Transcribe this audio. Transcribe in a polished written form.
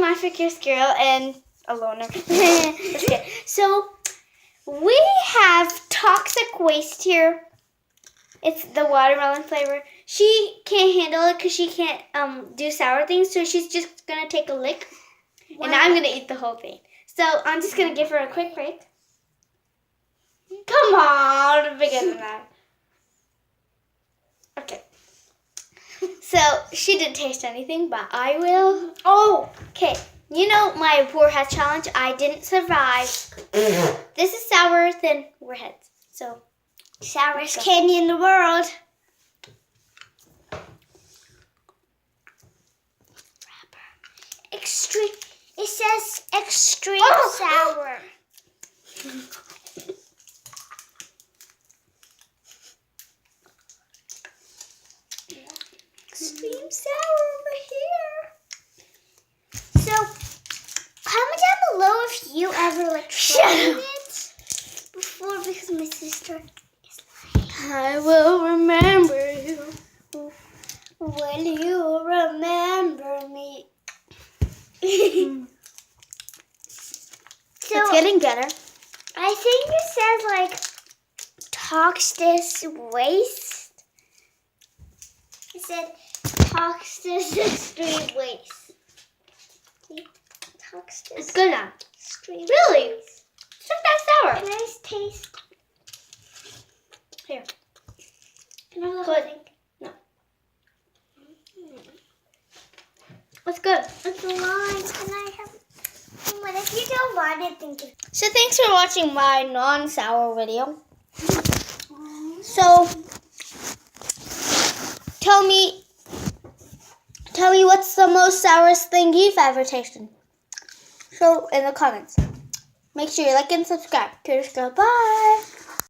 My Fierce Girl and a loner. Okay. So we have toxic waste here. It's the watermelon flavor. She can't handle it because she can't do sour things, so she's just gonna take a lick, and I'm gonna eat the whole thing. So I'm just gonna give her a quick break. Come on, bigger than that. Okay. So she didn't taste anything, but I will. Oh, okay. You know my warhead challenge. I didn't survive. This is sour than warheads. So sourest candy in the world. Extreme. It says extreme sour. Extreme sour over here. So, comment down below if you ever tried it before, because my sister is lying. I will remember you. Will you remember me? So, it's getting better. I think it says toxic waste. It said toxic extreme waste. Toxic. It's good now. Extreme really? Waste. It's not that sour. Can I taste? Here. Can I have the whole thing? No. It's good. It's lime. Can I have? What if you don't want it? Thank you. So thanks for watching my non-sour video. So tell me what's the most sourest thing you've ever tasted. So in the comments. Make sure you like and subscribe. Fierce Girl, bye.